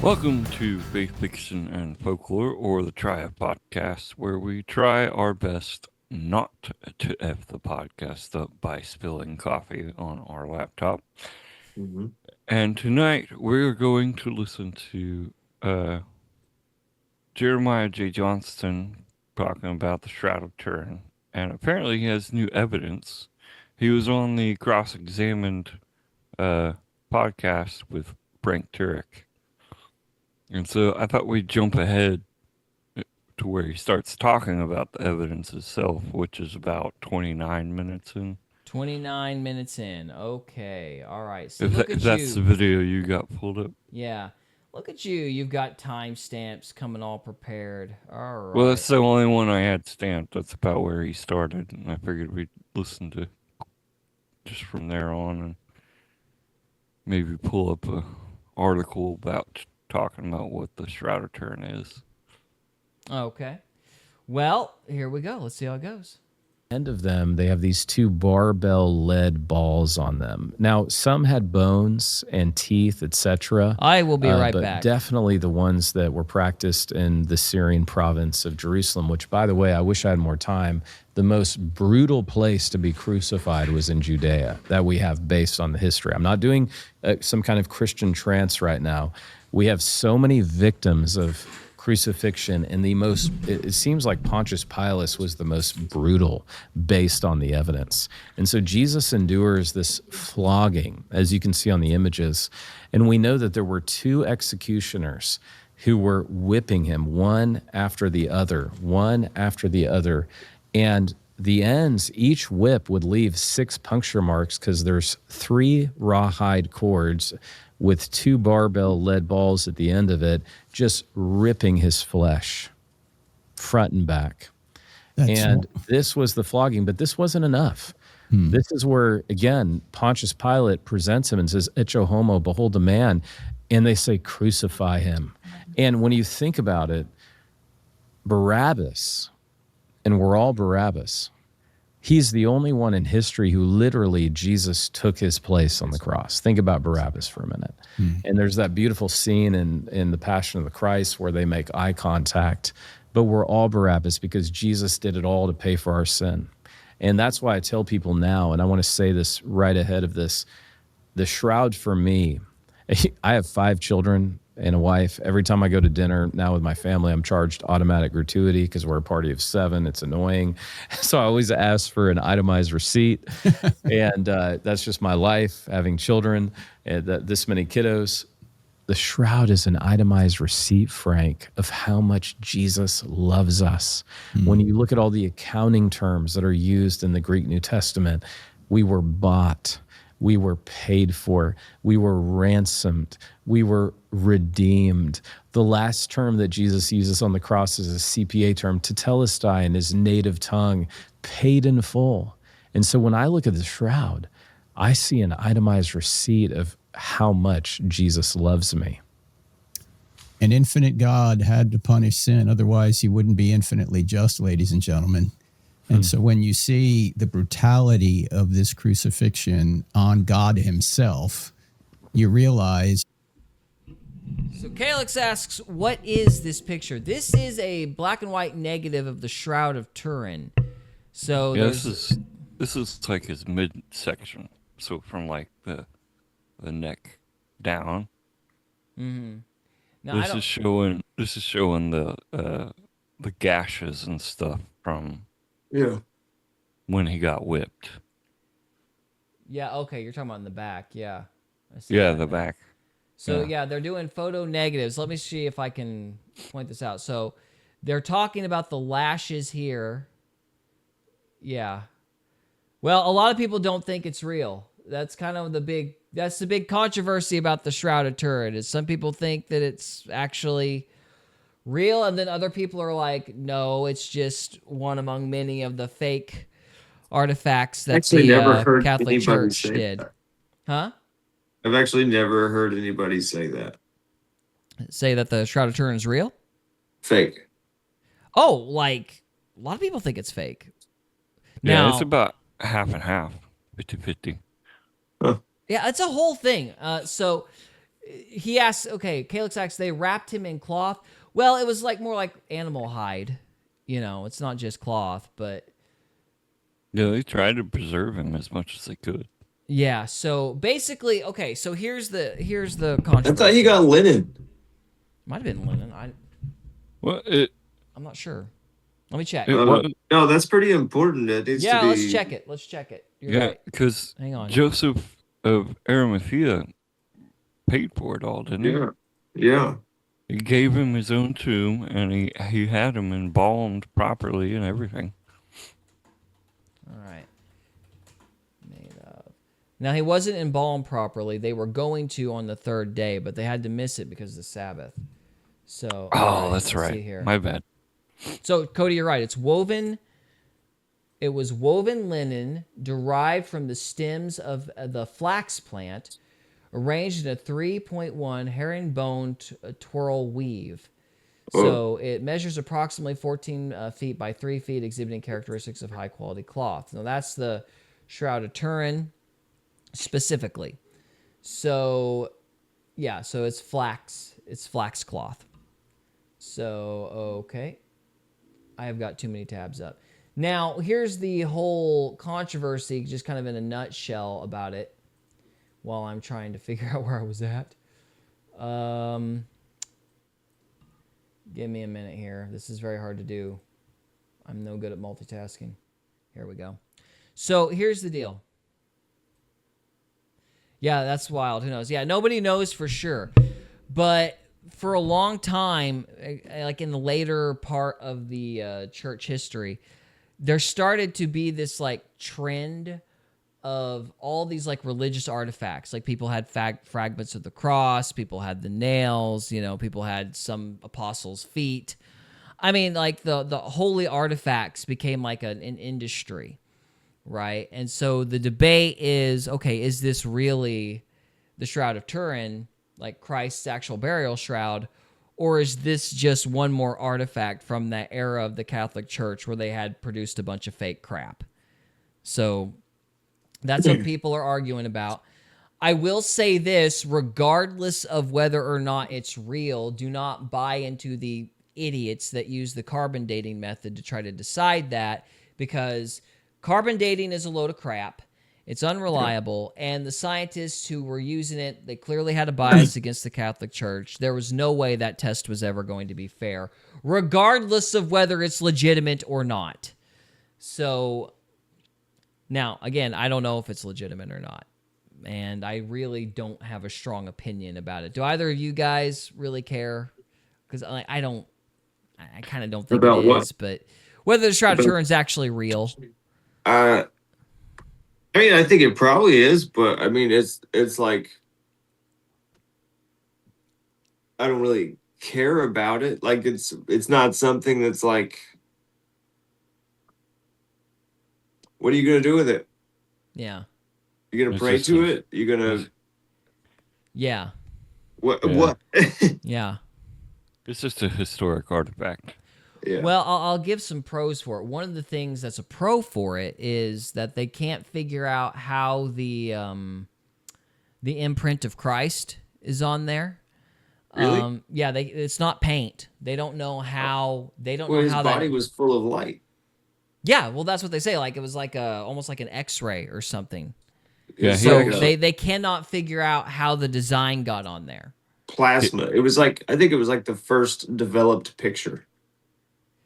Welcome to Faith Fiction and Folklore, or the Try podcast, where we try our best not to F the podcast up by spilling coffee on our laptop. Mm-hmm. And tonight we're going to listen to Jeremiah J. Johnston talking about the Shroud of Turin. And apparently he has new evidence. He was on the Cross-Examined podcast with Frank Turek. And so I thought we'd jump ahead to where he starts talking about the evidence itself, which is about 29 minutes in. 29 minutes in. Okay. All right. So If that's the video you got pulled up. Yeah. Look at you. You've got timestamps coming all prepared. All right. Well, that's the only one I had stamped. That's about where he started. And I figured we'd listen to just from there on and maybe pull up a article about talking about what the Shroud of Turin is. Okay. Well, here we go. Let's see how it goes. End of them, they have these two barbell lead balls on them. Now, some had bones and teeth, etc. I will be right but back. Definitely the ones that were practiced in the Syrian province of Jerusalem, which, by the way, I wish I had more time. The most brutal place to be crucified was in Judea, that we have based on the history. I'm not doing some kind of Christian trance right now. We have so many victims of crucifixion, and it seems like Pontius Pilate was the most brutal based on the evidence. And so Jesus endures this flogging, as you can see on the images. And we know that there were two executioners who were whipping him, one after the other. And the ends, each whip would leave 6 puncture marks because there's 3 rawhide cords with 2 barbell lead balls at the end of it, just ripping his flesh, front and back. This was the flogging, but this wasn't enough. This is where, again, Pontius Pilate presents him and says, "Ecce homo, behold a man," and they say, "Crucify him." And when you think about it, Barabbas, and we're all Barabbas, he's the only one in history who literally Jesus took his place on the cross. Think about Barabbas for a minute. And there's that beautiful scene in The Passion of the Christ where they make eye contact, but we're all Barabbas because Jesus did it all to pay for our sin. And that's why I tell people now, and I want to say this right ahead of this, the shroud for me, I have 5 children and a wife. Every time I go to dinner now with my family, I'm charged automatic gratuity because we're a party of 7. It's annoying. So I always ask for an itemized receipt. And that's just my life, having children, and this many kiddos. The shroud is an itemized receipt, Frank, of how much Jesus loves us. When you look at all the accounting terms that are used in the Greek New Testament, we were bought. We were paid for. We were ransomed. We were redeemed. The last term that Jesus uses on the cross is a CPA term, tetelestai, in his native tongue, paid in full. And so when I look at the shroud, I see an itemized receipt of how much Jesus loves me. An infinite God had to punish sin. Otherwise, he wouldn't be infinitely just, ladies and gentlemen. And so when you see the brutality of this crucifixion on God himself, you realize. So Calix asks, what is this picture? This is a black and white negative of the Shroud of Turin. So yeah, this is like his midsection. So from like the neck down. Mm-hmm. Now, this is showing the gashes and stuff from when he got whipped. Yeah, okay, you're talking about in the back, yeah. I see Yeah, that the now. back. So yeah, they're doing photo negatives. Let me see if I can point this out. So they're talking about the lashes here. Yeah. Well, a lot of people don't think it's real. That's kind of the big controversy about the Shroud of Turin, is some people think that it's actually real, and then other people are like, no, it's just one among many of the fake artifacts that the Catholic Church did. Huh? I've actually never heard anybody say that. Say that the Shroud of Turin is real? Fake. Oh, like, a lot of people think it's fake. Yeah, Now, it's about half and half, 50-50. Huh. Yeah, it's a whole thing. So he asks, okay, Calyx asks, they wrapped him in cloth. Well, it was like more like animal hide. You know, it's not just cloth, but Yeah, they tried to preserve him as much as they could. yeah. So basically, okay. So here's the I controversy. thought he got linen. Might have been linen. Well, I'm not sure. Let me check. It was, No, that's pretty important. It needs Yeah, to be. let's check it. Let's check it. You're yeah, right. because Hang on. Joseph of Arimathea paid for it all, didn't he? Yeah, yeah. He gave him his own tomb, and he had him embalmed properly and everything. All right. Made of. Now he wasn't embalmed properly. They were going to on the third day, but they had to miss it because of the Sabbath. So. all Oh, that's let's see right. here. My bad. So Cody, you're right. It's woven. It was woven linen derived from the stems of the flax plant, arranged in a 3.1 herringbone twirl weave. So it measures approximately 14 feet by 3 feet, exhibiting characteristics of high quality cloth. Now that's the Shroud of Turin specifically. So yeah, so it's flax. It's flax cloth. So okay, I have got too many tabs up. Now here's the whole controversy, just kind of in a nutshell about it. While I'm trying to figure out where I was at. Give me a minute here. This is very hard to do. I'm no good at multitasking. Here we go. So here's the deal. Yeah, that's wild. Who knows? Yeah, nobody knows for sure. But for a long time, like in the later part of the church history, there started to be this like trend of all these like religious artifacts. Like people had fragments of the cross, people had the nails, you know, people had some apostles' feet. I mean, like the holy artifacts became like an industry, right? And so the debate is, okay, is this really the Shroud of Turin, like Christ's actual burial shroud, or is this just one more artifact from that era of the Catholic Church where they had produced a bunch of fake crap? So that's what people are arguing about. I will say this, regardless of whether or not it's real, do not buy into the idiots that use the carbon dating method to try to decide that, because carbon dating is a load of crap. It's unreliable, and the scientists who were using it, they clearly had a bias against the Catholic Church. There was no way that test was ever going to be fair, regardless of whether it's legitimate or not. So now, again, I don't know if it's legitimate or not, and I really don't have a strong opinion about it. Do either of you guys really care? Because I kind of don't think About it what? is, but whether the Shroud of Turin is actually real. I mean, I think it probably is, but I mean, it's like I don't really care about it. Like it's not something that's like, what are you gonna do with it? Yeah. You're gonna It's pray just to a- it? You're gonna Yeah. what? Yeah. What? Yeah. It's just a historic artifact. Yeah. Well, I'll give some pros for it. One of the things that's a pro for it is that they can't figure out how the imprint of Christ is on there. Really? Yeah, it's not paint. They don't know how. They don't Well, know his how body that. was full of light. Yeah, well, that's what they say. Like it was like almost like an X-ray or something. Yeah, It's he So like actually- they cannot figure out how the design got on there. plasma. It was like, I think it was like the first developed picture.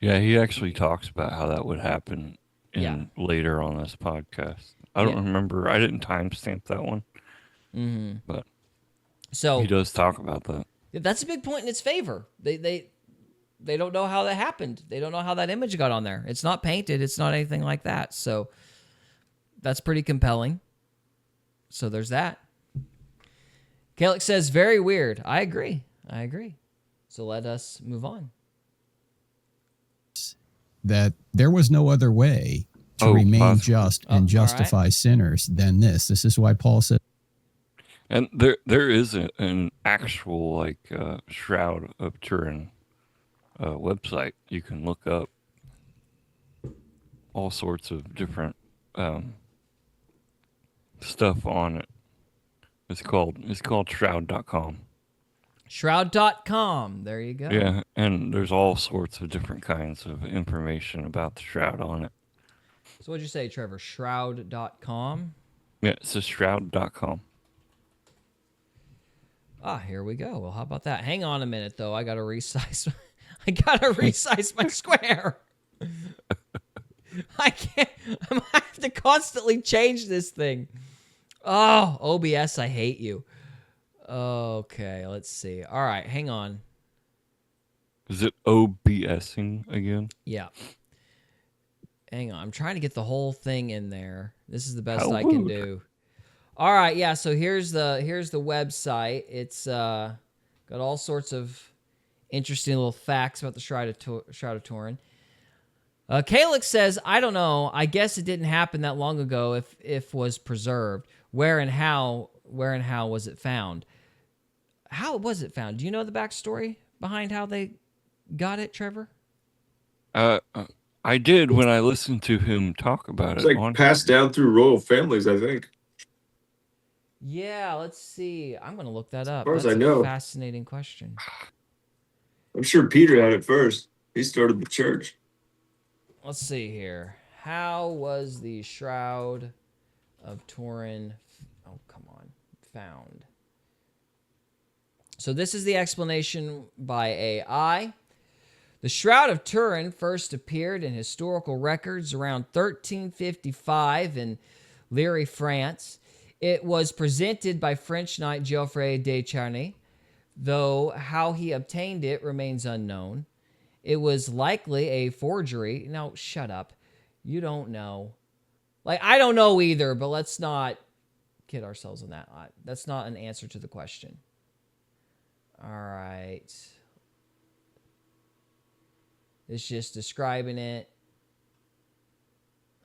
Yeah, he actually talks about how that would happen Yeah. later on this podcast. I don't Yeah. remember. I didn't timestamp that one, Mm-hmm. but So he does talk about that. that's a big point in its favor. They don't know how that happened. They don't know how that image got on there. It's not painted. It's not anything like that. So that's pretty compelling. So there's that. Calyx says, very weird. I agree. So let us move on. That there was no other way to Oh, remain possibly. just all and right. justify sinners than this. This is why Paul said, And there is an actual like Shroud of Turin website. You can look up all sorts of different stuff on it. It's called shroud.com. Shroud.com. There you go. Yeah, and there's all sorts of different kinds of information about the shroud on it. So what'd you say, Trevor? Shroud.com? Yeah, it's just shroud.com. Ah, here we go. Well, how about that? Hang on a minute, though. I gotta resize. I gotta resize my square. I can't. I have to constantly change this thing. Oh, OBS, I hate you. Okay, let's see. All right, hang on. Is it OBSing again? Yeah. Hang on. I'm trying to get the whole thing in there. This is the best How I can rude. do. All right, yeah, so here's the website. It's got all sorts of interesting little facts about the Shroud of Turin. Calix says, I don't know. I guess it didn't happen that long ago if was preserved. Where and how was it found? How was it found? Do you know the backstory behind how they got it, Trevor? I did when I listened to him talk about It's it. like passed down through royal families, I think. Yeah, let's see. I'm going to look that up. far as That's I know. a fascinating question. I'm sure Peter had it first. He started the church. Let's see here. How was the Shroud of Turin, oh, come on, found? So this is the explanation by AI. The Shroud of Turin first appeared in historical records around 1355 in Liry, France. It was presented by French knight Geoffrey de Charny, though how he obtained it remains unknown. It was likely a forgery. No, shut up. You don't know. Like, I don't know either, but let's not kid ourselves on that. That's not an answer to the question. All right. It's just describing it.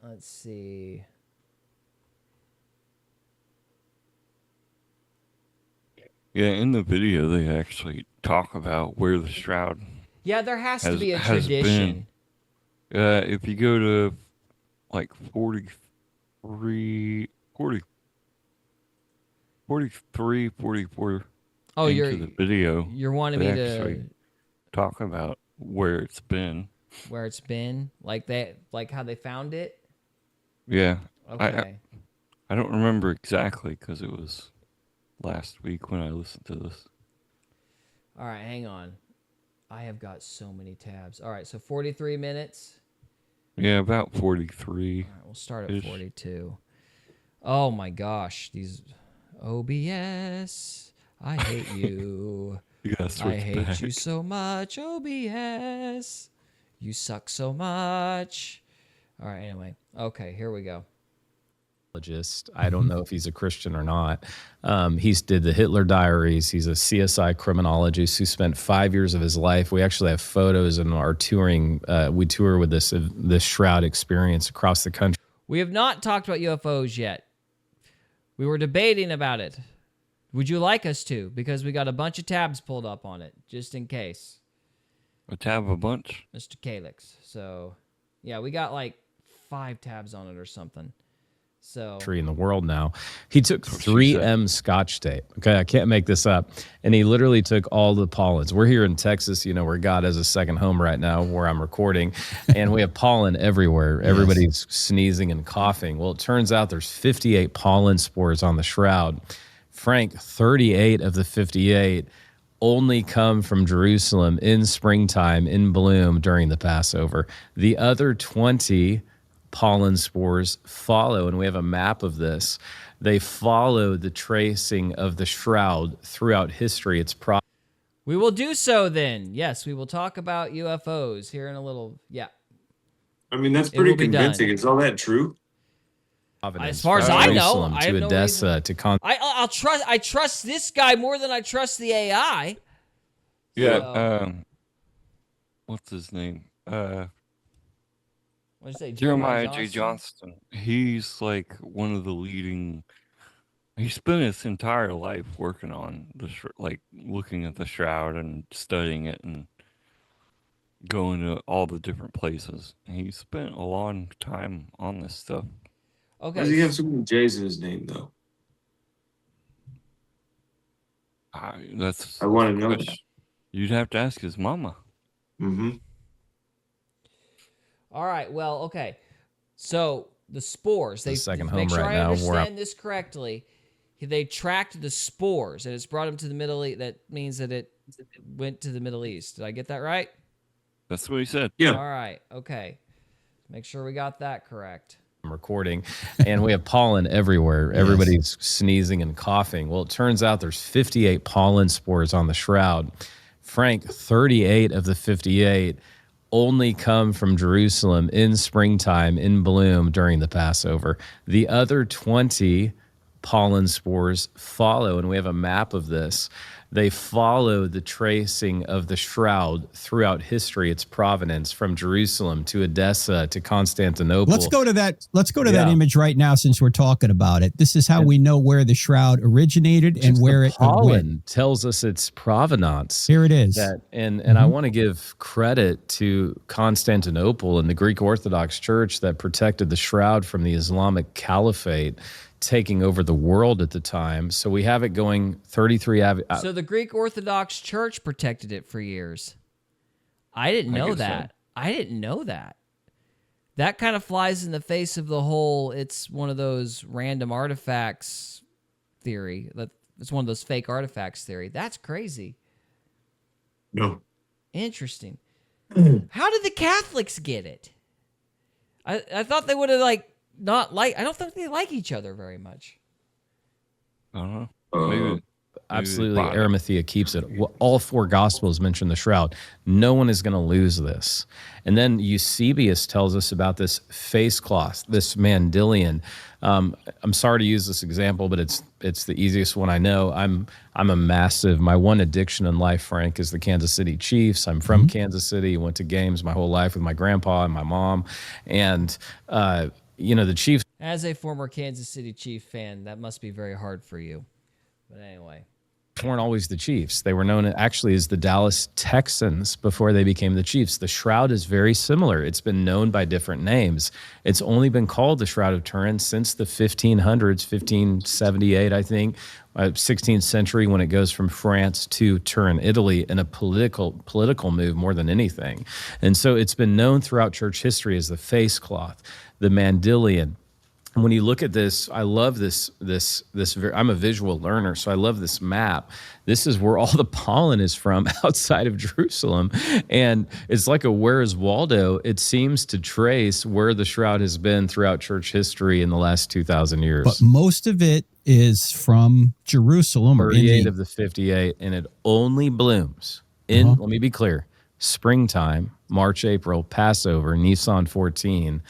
Let's see. Yeah, in the video they actually talk about where the shroud Yeah, there has to be a has tradition. been. If you go to like 43, 44 Oh, into the video, you're wanting they me actually to talk about where it's been. where it's been, like how they found it. Yeah, Okay. I don't remember exactly because it was last week when I listened to this. All right, hang on. I have got so many tabs. All right, so 43 minutes. Yeah, about 43. All right, we'll start at Ish. 42. Oh my gosh, these OBS. I hate you. You gotta I switch hate back. you so much, OBS. You suck so much. All right, anyway. Okay, here we go. I don't know if he's a Christian or not. He's did the Hitler Diaries. He's a CSI criminologist who spent 5 years of his life. We actually have photos in our touring. We tour with this Shroud experience across the country. We have not talked about UFOs yet. We were debating about it. Would you like us to? Because we got a bunch of tabs pulled up on it, just in case. A tab a bunch. Mr. Calix. So, yeah, we got like 5 tabs on it or something. So In the world now. He took what she said. 3M Scotch tape. Okay, I can't make this up. And he literally took all the pollens. We're here in Texas, you know, where God has a second home right now, where I'm recording, and we have pollen everywhere. Everybody's sneezing and coughing. Well, it turns out there's 58 pollen spores on the Shroud. Frank, 38 of the 58 only come from Jerusalem in springtime, in bloom during the Passover. The other 20 pollen spores follow, and we have a map of this. They follow the tracing of the Shroud throughout history. It's we will do so then. Yes, we will talk about UFOs here in a little. Yeah. I mean, that's It pretty will be done. convincing. Is all that true? As far as I know, I have to no Odessa, to I trust this guy more than I trust the AI. Yeah. So- What's his name? What'd you say? Jeremiah Johnston. He's like one of the leading. He spent his entire life working on like looking at the shroud and studying it and going to all the different places. He spent a long time on this stuff. Why does he Okay. have so many J's in his name, though? That's I want to a know that. question. You'd have to ask his mama. Mm-hmm. All right. Well, okay. So the spores. They second make home sure right I now, where understand this correctly. They tracked the spores, and it's brought them to the Middle East. That means that it went to the Middle East. Did I get that right? That's what he said. Yeah. All right. Okay. Make sure we got that correct. recording, and we have pollen everywhere. Yes. Everybody's sneezing and coughing. Well, it turns out there's 58 pollen spores on the shroud. Frank, 38 of the 58 only come from Jerusalem in springtime, in bloom during the Passover. The other 20 pollen spores follow, and we have a map of this. They follow the tracing of the shroud throughout history, its provenance from Jerusalem to Edessa to Constantinople. Let's go to that. Let's go to Yeah. that image right now, since we're talking about it. This is how we know where the shroud originated and Just where the it pollen went. tells us its provenance. Here it is. That and I want to give credit to Constantinople and the Greek Orthodox Church that protected the shroud from the Islamic Caliphate taking over the world at the time. So we have it going 33 So the Greek Orthodox Church protected it for years. I didn't know guess so. that. I didn't know that. That kind of flies in the face of the whole it's one of those random artifacts theory. It's one of those fake artifacts theory. That's crazy. No. Interesting. How did the Catholics get it? I thought they would have I don't think they like each other very much. I don't know. Uh, Maybe Absolutely, bought it. Arimathea keeps it. All four Gospels mention the shroud. No one is going to lose this. And then Eusebius tells us about this face cloth, this mandilion. I'm sorry to use this example, but it's the easiest one I know. I'm a massive. My one addiction in life, Frank, is the Kansas City Chiefs. I'm from Kansas City. Went to games my whole life with my grandpa and my mom, and the Chiefs As a former Kansas City Chief fan, that must be very hard for you. But anyway. weren't always the Chiefs. They were known actually as the Dallas Texans before they became the Chiefs. The shroud is very similar. It's been known by different names. It's only been called the Shroud of Turin since the 1500s, 1578, I think, 16th century, when it goes from France to Turin, Italy, in a political move more than anything. And so it's been known throughout church history as the face cloth, the mandilion. And when you look at this, I love this. I'm a visual learner, so I love this map. This is where all the pollen is from outside of Jerusalem. And it's like a Where's Waldo. It seems to trace where the shroud has been throughout church history in the last 2,000 years. But most of it is from Jerusalem. 38 of the 58, and it only blooms in, let me be clear, springtime, March, April, Passover, Nisan 14.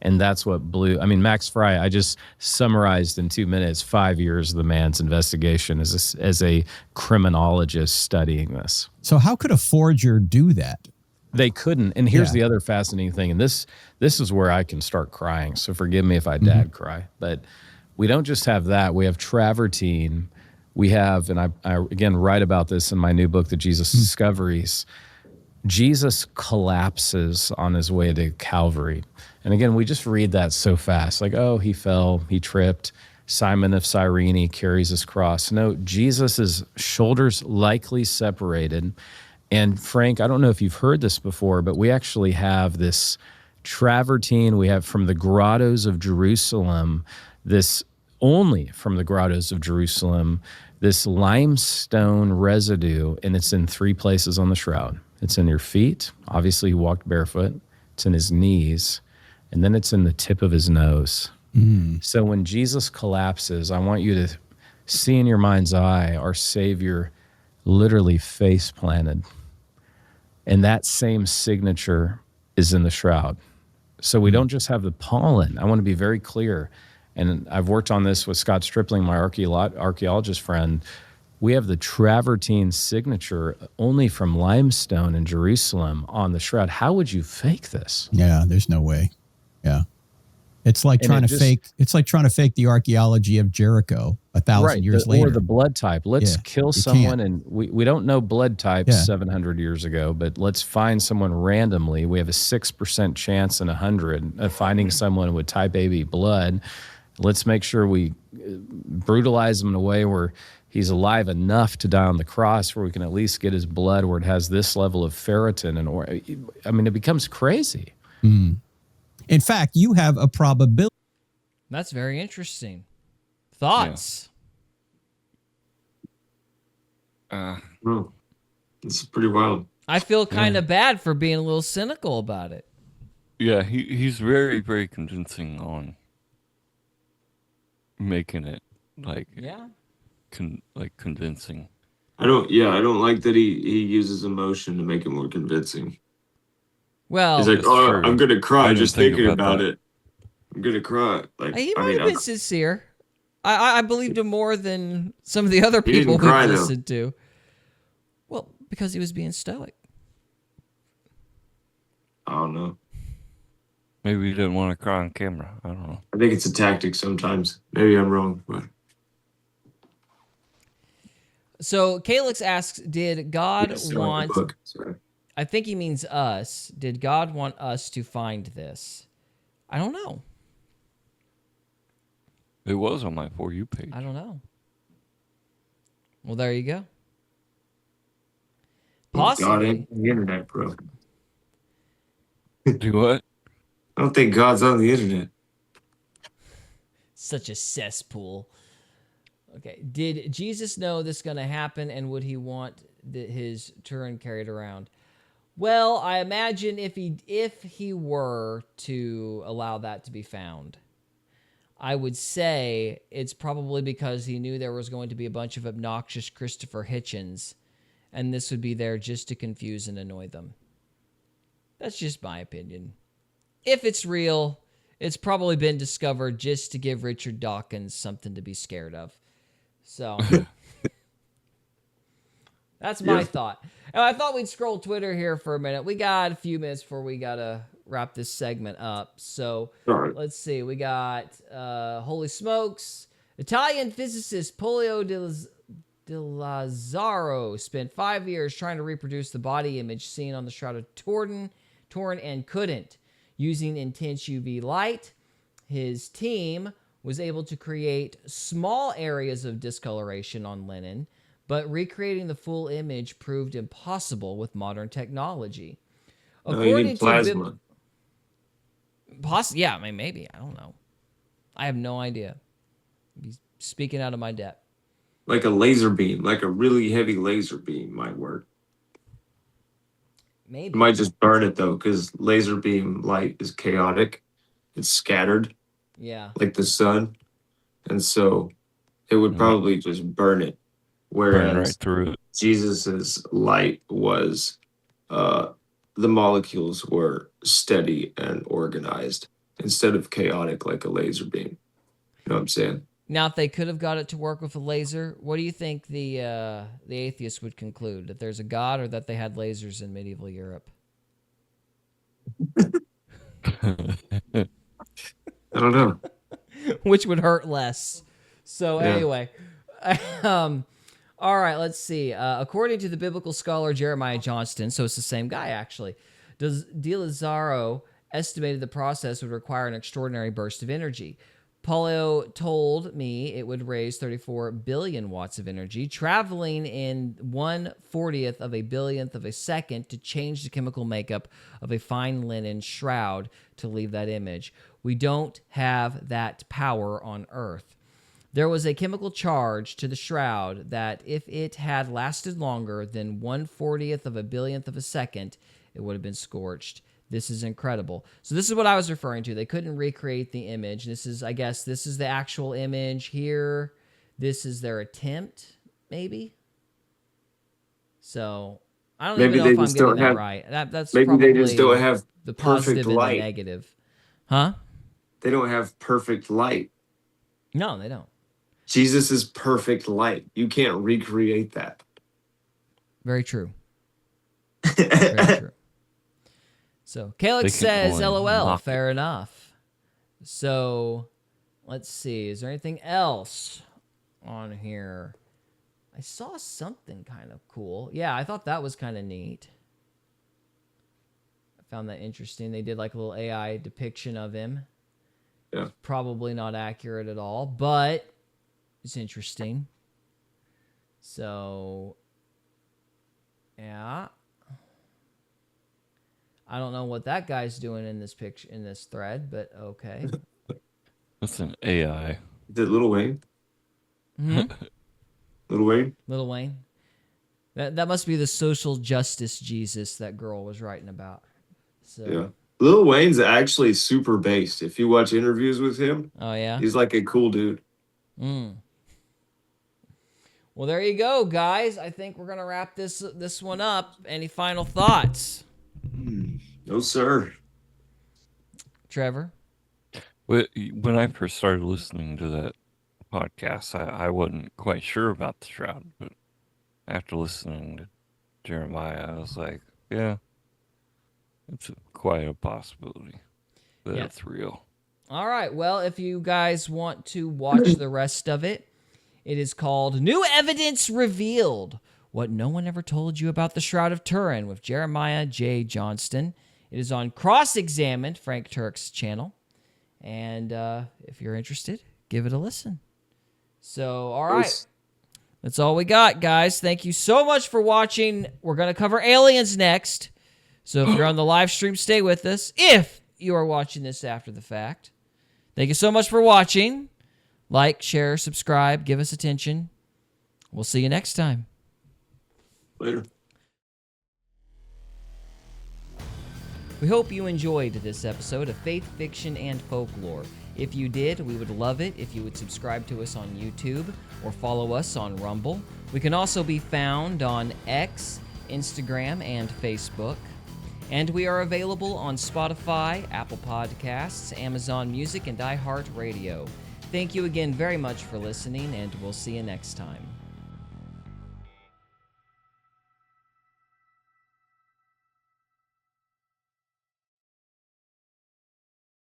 And that's what blew. I mean, Max Fry, I just summarized in 2 minutes 5 years of the man's investigation as a criminologist studying this. So how could a forger do that? They couldn't. And here's Yeah. the other fascinating thing. And this is where I can start crying. So forgive me if I dad cry. But we don't just have that. We have travertine. We have, and I again write about this in my new book, The Jesus Discoveries. Jesus collapses on his way to Calvary. And again, we just read that so fast. Like, oh, he fell, he tripped. Simon of Cyrene carries his cross. No, Jesus' shoulders likely separated. And Frank, I don't know if you've heard this before, but we actually have this travertine. We have from the grottos of Jerusalem, this only from the grottos of Jerusalem, this limestone residue, and it's in 3 places on the shroud. It's in your feet. Obviously, he walked barefoot. It's in his knees. And then it's in the tip of his nose. So when Jesus collapses, I want you to see in your mind's eye our Savior literally face planted. And that same signature is in the shroud. So we don't just have the pollen. I want to be very clear. And I've worked on this with Scott Stripling, my archaeologist friend. We have the travertine signature only from limestone in Jerusalem on the shroud. How would you fake this? Yeah, there's no way. Yeah. It's like And trying it to fake. It's like trying to fake the archaeology of Jericho 1,000 years later. Or the blood type. Let's Yeah, kill you someone, can't. and we don't know blood types Yeah. 700 years ago, but let's find someone randomly. We have a 6% chance in 100 of finding someone with type AB blood. Let's make sure we brutalize them in a way where he's alive enough to die on the cross where we can at least get his blood where it has this level of ferritin. I mean, it becomes crazy. In fact, you have a probability. That's very interesting. Thoughts? No, this is pretty wild. I feel kind of bad for being a little cynical about it. Yeah, he's very, very convincing on making it like Yeah. convincing. I don't like that he uses emotion to make it more convincing. Well, He's like, That's oh, true. I'm gonna I cry didn't just think thinking about about that. it. I'm gonna cry. Like, he I might mean, have been sincere. I believed him more than some of the other He people didn't we've cry, though. listened to. Well, because he was being stoic. I don't know. Maybe he didn't want to cry on camera. I don't know. I think it's a tactic sometimes. Maybe I'm wrong, but So Calix asks, did God it's still in the want, book. Sorry. I think he means us, did God want us to find this? I don't know. It was on my For You page. I don't know. Well, there you go. God Possibly. ain't on the internet, bro. Do what? I don't think God's on the internet. Such a cesspool. Okay. Did Jesus know this is going to happen, and would he want his Turin carried around? Well, I imagine if he were to allow that to be found, I would say it's probably because he knew there was going to be a bunch of obnoxious Christopher Hitchens, and this would be there just to confuse and annoy them. That's just my opinion. If it's real, it's probably been discovered just to give Richard Dawkins something to be scared of. So that's my thought. And I thought we'd scroll Twitter here for a minute. We got a few minutes before we got to wrap this segment up. So Sorry. let's see. We got Holy Smokes. Italian physicist Polio de Lazzaro spent 5 years trying to reproduce the body image seen on the Shroud of Turin and couldn't. Using intense UV light, his team was able to create small areas of discoloration on linen, but recreating the full image proved impossible with modern technology. No, you need plasma. Yeah, I mean, maybe. I don't know. I have no idea. He's speaking out of my depth. Like a laser beam, like a really heavy laser beam might work. Maybe. It might just burn it though, because laser beam light is chaotic. It's scattered Yeah. like the sun. And so it would probably just burn it. Burn right Whereas through it. Jesus's light was the molecules were steady and organized instead of chaotic like a laser beam. You know what I'm saying? Now, if they could have got it to work with a laser, what do you think the atheists would conclude? That there's a god, or that they had lasers in medieval Europe? I don't know. Which would hurt less. So Yeah. anyway, all right, let's see. According to the biblical scholar Jeremiah Johnston, so it's the same guy actually, De Lazzaro estimated the process would require an extraordinary burst of energy. Polio told me it would raise 34 billion watts of energy, traveling in 1/40th of a billionth of a second to change the chemical makeup of a fine linen shroud to leave that image. We don't have that power on Earth. There was a chemical charge to the shroud that if it had lasted longer than 1/40th of a billionth of a second, it would have been scorched. This is incredible. So this is what I was referring to. They couldn't recreate the image. This is, I guess, this is the actual image here. This is their attempt, maybe. So I don't Maybe even know they if I'm just getting don't that have- right. That's Maybe probably they just don't have the perfect positive and the light. negative. Huh? They don't have perfect light. No, they don't. Jesus is perfect light. You can't recreate that. Very true. Very true. So Calix They can says, only LOL, mock it. fair enough. So let's see. Is there anything else on here? I saw something kind of cool. Yeah, I thought that was kind of neat. I found that interesting. They did like a little AI depiction of him. Yeah. Probably not accurate at all, but it's interesting. So, yeah. I don't know what that guy's doing in this picture, in this thread, but okay. That's an AI. Did Lil Wayne? Hmm? Lil Wayne? Lil Wayne. That must be the social justice Jesus that girl was writing about. So, Yeah. Lil Wayne's actually super based. If you watch interviews with him, oh yeah. he's like a cool dude. Mm. Well, there you go, guys. I think we're gonna wrap this one up. Any final thoughts, No, sir. Trevor? When I first started listening to that podcast, I wasn't quite sure about the Shroud, but after listening to Jeremiah, I was like, yeah, it's quite a possibility that Yeah. it's real. All right. Well, if you guys want to watch the rest of it, it is called New Evidence Revealed: What No One Ever Told You About the Shroud of Turin with Jeremiah Johnston. It is on Cross-Examined, Frank Turk's channel. And if you're interested, give it a listen. So, all right. That's all we got, guys. Thank you so much for watching. We're going to cover aliens next. So if you're on the live stream, stay with us. If you are watching this after the fact, thank you so much for watching. Like, share, subscribe, give us attention. We'll see you next time. Later. We hope you enjoyed this episode of Faith, Fiction, and Folklore. If you did, we would love it if you would subscribe to us on YouTube or follow us on Rumble. We can also be found on X, Instagram, and Facebook. And we are available on Spotify, Apple Podcasts, Amazon Music, and iHeartRadio. Thank you again very much for listening, and we'll see you next time.